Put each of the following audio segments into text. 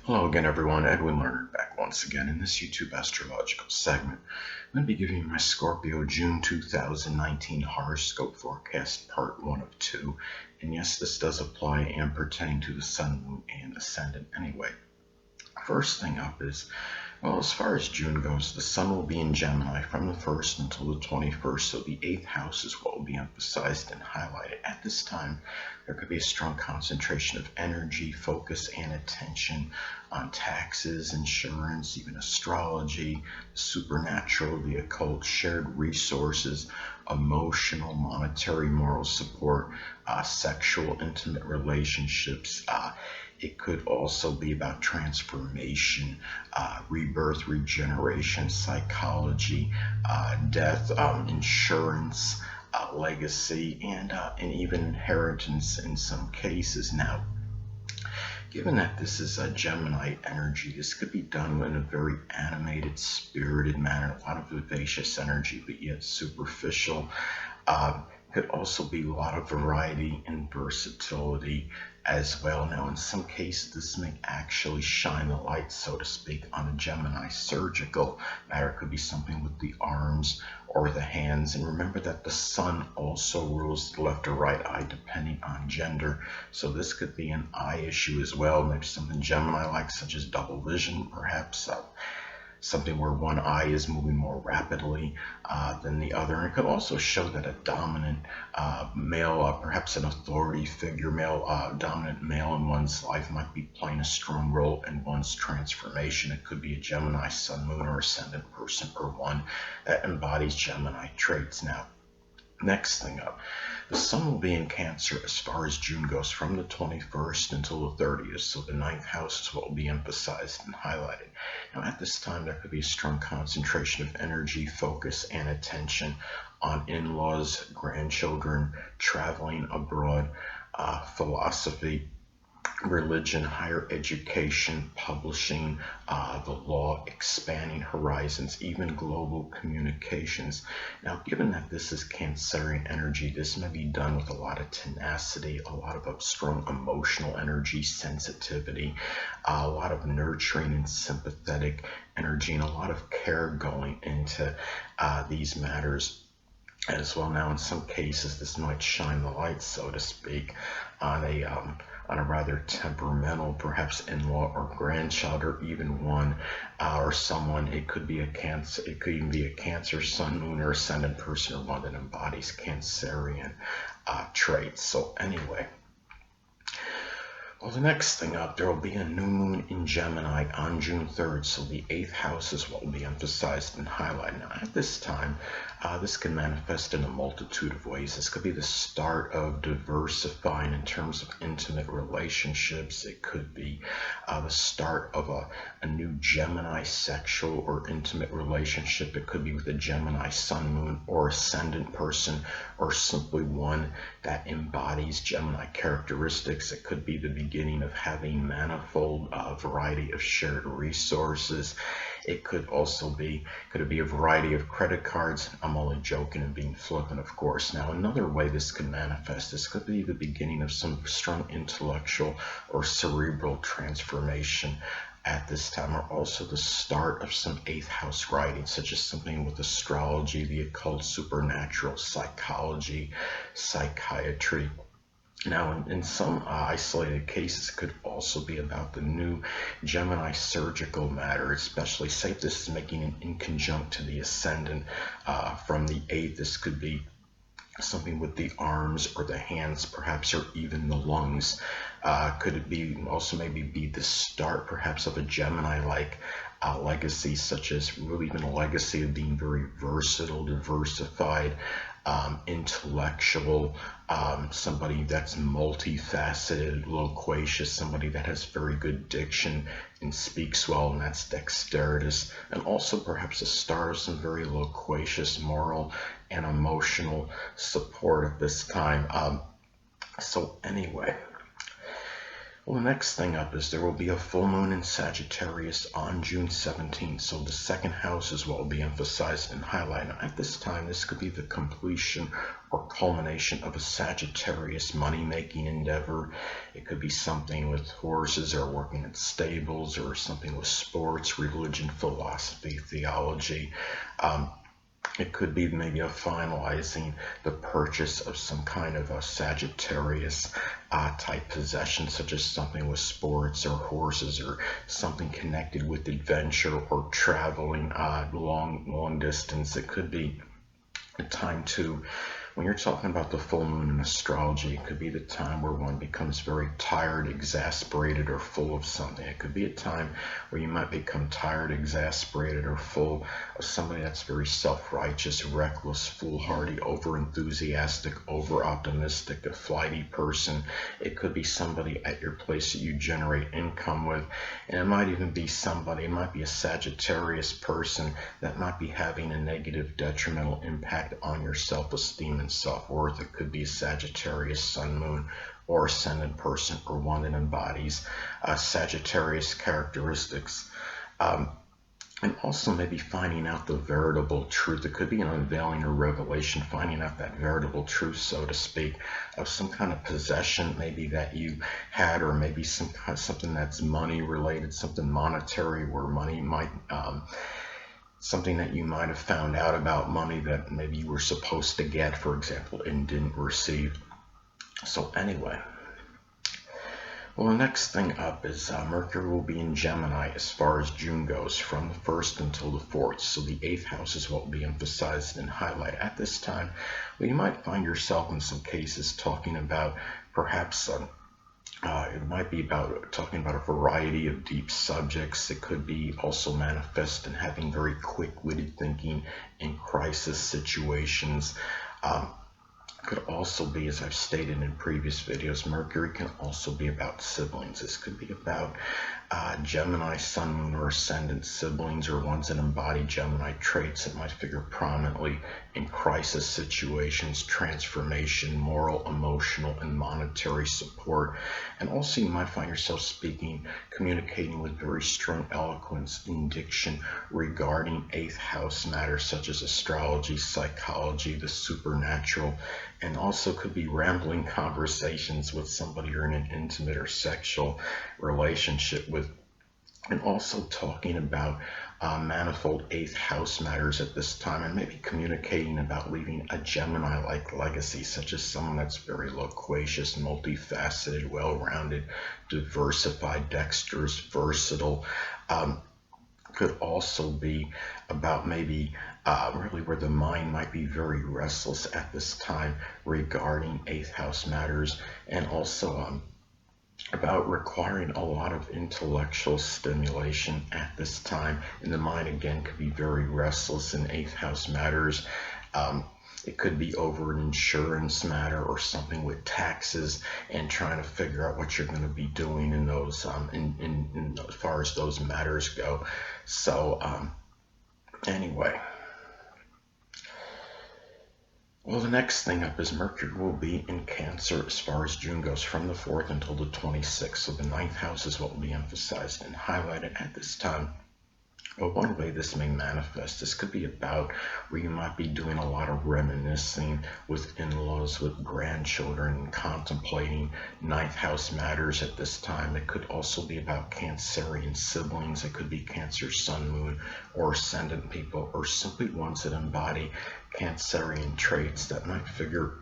Hello again, everyone. Edwin Learnard back once again in this YouTube astrological segment. I'm going to be giving you my Scorpio June 2019 horoscope forecast, part 1 of 2. And yes, this does apply and pertain to the Sun, Moon, and Ascendant anyway. First thing up is, well, as far as June goes, the Sun will be in Gemini from the 1st until the 21st, so the 8th house is what will be emphasized and highlighted. At this time, there could be a strong concentration of energy, focus, and attention on taxes, insurance, even astrology, supernatural, the occult, shared resources, emotional, monetary, moral support, sexual, intimate relationships. It could also be about transformation, rebirth, regeneration, psychology, death, insurance, legacy, and even inheritance in some cases. Now, given that this is a Gemini energy, this could be done in a very animated, spirited manner, a lot of vivacious energy, but yet superficial. Could also be a lot of variety and versatility as well. Now, in some cases, this may actually shine the light, so to speak, on a Gemini surgical matter. It could be something with the arms or the hands. And remember that the Sun also rules the left or right eye depending on gender. So this could be an eye issue as well, maybe something Gemini-like, such as double vision, perhaps. Something where one eye is moving more rapidly than the other. And it could also show that a dominant male, perhaps an authority figure, dominant male in one's life might be playing a strong role in one's transformation. It could be a Gemini, Sun, Moon, or Ascendant person, or one that embodies Gemini traits. Now, next thing up, the Sun will be in Cancer as far as June goes from the 21st until the 30th, so the 9th house is what will be emphasized and highlighted. Now, at this time, there could be a strong concentration of energy, focus, and attention on in-laws, grandchildren, traveling abroad, philosophy, religion, higher education, publishing, the law, expanding horizons, even global communications. Now, given that this is Cancerian energy, this may be done with a lot of tenacity, a lot of strong emotional energy, sensitivity, a lot of nurturing and sympathetic energy, and a lot of care going into these matters as well. Now, in some cases, this might shine the light, so to speak, on a rather temperamental, perhaps in-law or grandchild, or even one or someone. It could be a Cancer. It could even be a Cancer, Sun, Moon, or Ascendant person, or one that embodies Cancerian traits. So anyway. Well, the next thing up, there will be a new moon in Gemini on June 3rd, so the 8th house is what will be emphasized and highlighted. Now, at this time, this can manifest in a multitude of ways. This could be the start of diversifying in terms of intimate relationships. It could be the start of a new Gemini sexual or intimate relationship. It could be with a Gemini, Sun, Moon, or Ascendant person, or simply one that embodies Gemini characteristics. It could be the beginning of having manifold variety of shared resources. It could also be, could it be a variety of credit cards? I'm only joking and being flippant, of course. Now, another way this could manifest, this could be the beginning of some strong intellectual or cerebral transformation at this time, or also the start of some 8th house writing, such as something with astrology, the occult, supernatural, psychology, psychiatry. Now, in some isolated cases, it could also be about the new Gemini surgical matter, especially say if this is making an inconjunct to the Ascendant from the 8th. This could be something with the arms or the hands, perhaps, or even the lungs. Could it be also maybe be the start, perhaps, of a Gemini-like legacy, such as really even a legacy of being very versatile, diversified, intellectual, somebody that's multifaceted, loquacious, somebody that has very good diction and speaks well, and that's dexterous, and also perhaps a star of some very loquacious moral and emotional support at this time. So anyway, Well, the next thing up is there will be a full moon in Sagittarius on June 17th. So the second house is what will be emphasized and highlighted. At this time, this could be the completion or culmination of a Sagittarius money-making endeavor. It could be something with horses or working at stables, or something with sports, religion, philosophy, theology. It could be maybe a finalizing the purchase of some kind of a Sagittarius type possession, such as something with sports or horses, or something connected with adventure or traveling long distance. It could be a time to, when you're talking about the full moon in astrology, it could be the time where one becomes very tired, exasperated, or full of something. It could be a time where you might become tired, exasperated, or full of somebody that's very self-righteous, reckless, foolhardy, over-enthusiastic, over-optimistic, a flighty person. It could be somebody at your place that you generate income with, and it might even be somebody, it might be a Sagittarius person that might be having a negative, detrimental impact on your self-esteem and self-worth. It could be a Sagittarius sun, moon, or ascendant person, or one that embodies Sagittarius characteristics. And also maybe finding out the veritable truth. It could be an unveiling or revelation, finding out that veritable truth, so to speak, of some kind of possession maybe that you had, or maybe something that's money related, something monetary, where money might something that you might have found out about money that maybe you were supposed to get, for example, and didn't receive. So anyway, well, the next thing up is Mercury will be in Gemini as far as June goes, from the 1st until the 4th. So the 8th house is what will be emphasized and highlighted at this time. Well, you might find yourself in some cases talking about perhaps it might be about talking about a variety of deep subjects. It could be also manifest in having very quick-witted thinking in crisis situations. Could also be, as I've stated in previous videos, Mercury can also be about siblings. This could be about Gemini, sun, moon, or ascendant siblings, or ones that embody Gemini traits that might figure prominently in crisis situations, transformation, moral, emotional, and monetary support. And also you might find yourself speaking, communicating with very strong eloquence in diction regarding 8th house matters such as astrology, psychology, the supernatural, and also could be rambling conversations with somebody you're in an intimate or sexual relationship with, and also talking about manifold 8th house matters at this time, and maybe communicating about leaving a Gemini-like legacy, such as someone that's very loquacious, multifaceted, well-rounded, diversified, dexterous, versatile. Could also be about maybe really where the mind might be very restless at this time regarding 8th house matters, and also about requiring a lot of intellectual stimulation at this time. And the mind again could be very restless in 8th house matters. It could be over an insurance matter or something with taxes, and trying to figure out what you're going to be doing in those in as far as those matters go. So anyway, well, the next thing up is Mercury will be in Cancer as far as June goes, from the 4th until the 26th. So the 9th house is what will be emphasized and highlighted at this time. Well, one way this may manifest, this could be about where you might be doing a lot of reminiscing with in-laws, with grandchildren, and contemplating 9th house matters at this time. It could also be about Cancerian siblings. It could be Cancer, sun, moon, or ascendant people, or simply ones that embody Cancerian traits that might figure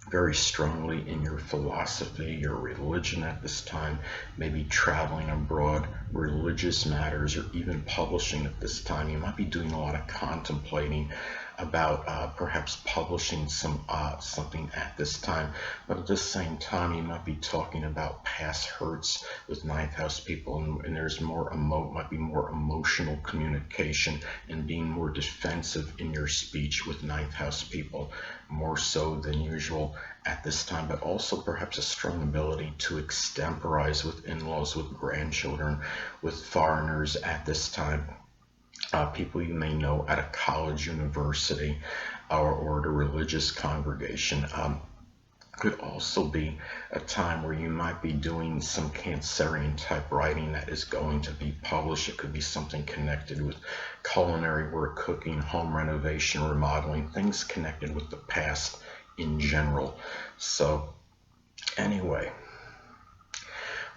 very strongly in your philosophy, your religion at this time, maybe traveling abroad, religious matters, or even publishing at this time. You might be doing a lot of contemplating about perhaps publishing something at this time, but at the same time you might be talking about past hurts with 9th house people, and there's might be more emotional communication and being more defensive in your speech with 9th house people, more so than usual at this time, but also perhaps a strong ability to extemporize with in-laws, with grandchildren, with foreigners at this time. People you may know at a college, university, or at a religious congregation. Could also be a time where you might be doing some Cancerian type writing that is going to be published. It could be something connected with culinary work, cooking, home renovation, remodeling, things connected with the past in general. So anyway,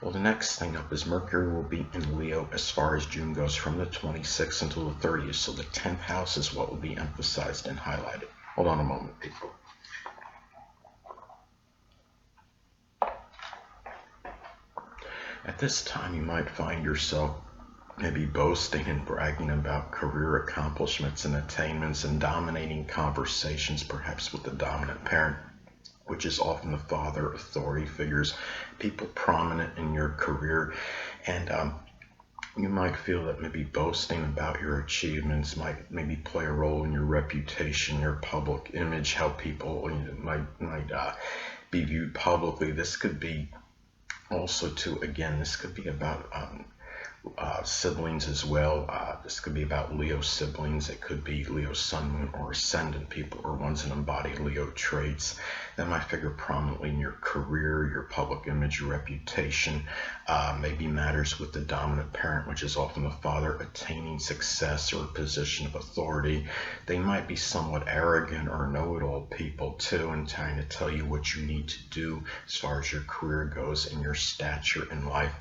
well, the next thing up is Mercury will be in Leo as far as June goes from the 26th until the 30th. So the 10th house is what will be emphasized and highlighted. Hold on a moment, people. At this time, you might find yourself maybe boasting and bragging about career accomplishments and attainments and dominating conversations, perhaps with the dominant parent, which is often the father, authority figures, people prominent in your career. And you might feel that maybe boasting about your achievements might maybe play a role in your reputation, your public image, how people might be viewed publicly. This could be also too, again, this could be about siblings as well. This could be about Leo siblings. It could be Leo sun, moon, or ascendant people, or ones that embody Leo traits that might figure prominently in your career, your public image, your reputation. Maybe matters with the dominant parent, which is often the father, attaining success or a position of authority. They might be somewhat arrogant or know-it-all people too, and trying to tell you what you need to do as far as your career goes and your stature in life.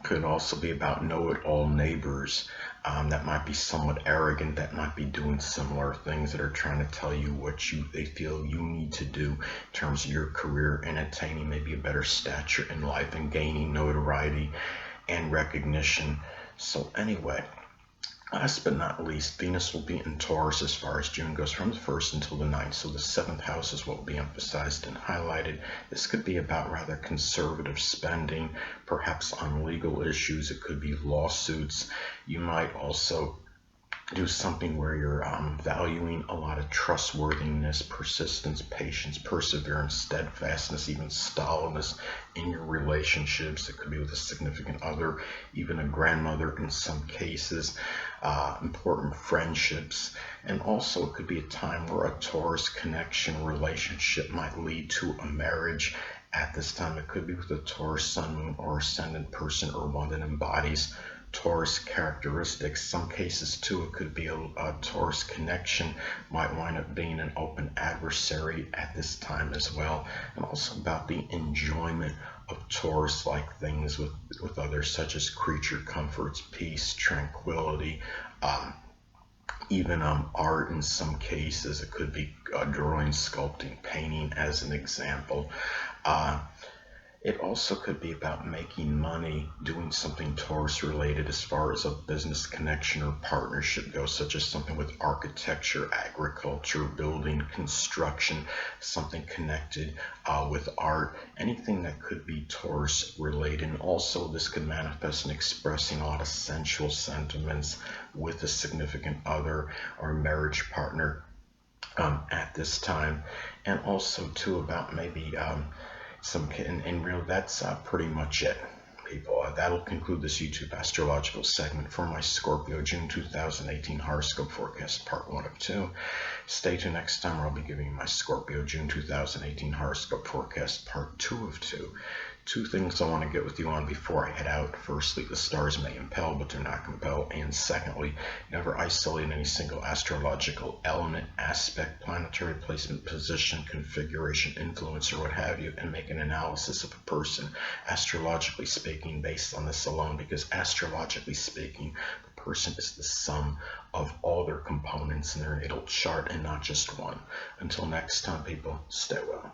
Could also be about know-it-all neighbors that might be somewhat arrogant, that might be doing similar things, that are trying to tell you what they feel you need to do in terms of your career and attaining maybe a better stature in life and gaining notoriety and recognition. So anyway, last but not least, Venus will be in Taurus as far as June goes from the 1st until the 9th. So the 7th house is what will be emphasized and highlighted. This could be about rather conservative spending, perhaps on legal issues. It could be lawsuits. You might also do something where you're valuing a lot of trustworthiness, persistence, patience, perseverance, steadfastness, even stolidness in your relationships. It could be with a significant other, even a grandmother in some cases, important friendships. And also it could be a time where a Taurus connection relationship might lead to a marriage. At this time, it could be with a Taurus sun, moon, or ascendant person, or one that embodies Taurus characteristics. Some cases too, it could be a Taurus connection, might wind up being an open adversary at this time as well. And also about the enjoyment of Taurus-like things with others, such as creature comforts, peace, tranquility, even art in some cases. It could be drawing, sculpting, painting as an example. It also could be about making money, doing something Taurus related as far as a business connection or partnership goes, such as something with architecture, agriculture, building, construction, something connected with art, anything that could be Taurus related. And also this could manifest in expressing a lot of sensual sentiments with a significant other or marriage partner at this time. And also too about maybe that's pretty much it, people. That'll conclude this YouTube astrological segment for my Scorpio June 2018 horoscope forecast, part 1 of 2. Stay tuned next time where I'll be giving you my Scorpio June 2018 horoscope forecast, part 2 of 2. Two things I want to get with you on before I head out. Firstly, the stars may impel, but do not compel. And secondly, never isolate any single astrological element, aspect, planetary placement, position, configuration, influence, or what have you, and make an analysis of a person, astrologically speaking, based on this alone, because astrologically speaking, the person is the sum of all their components in their natal chart and not just one. Until next time, people, stay well.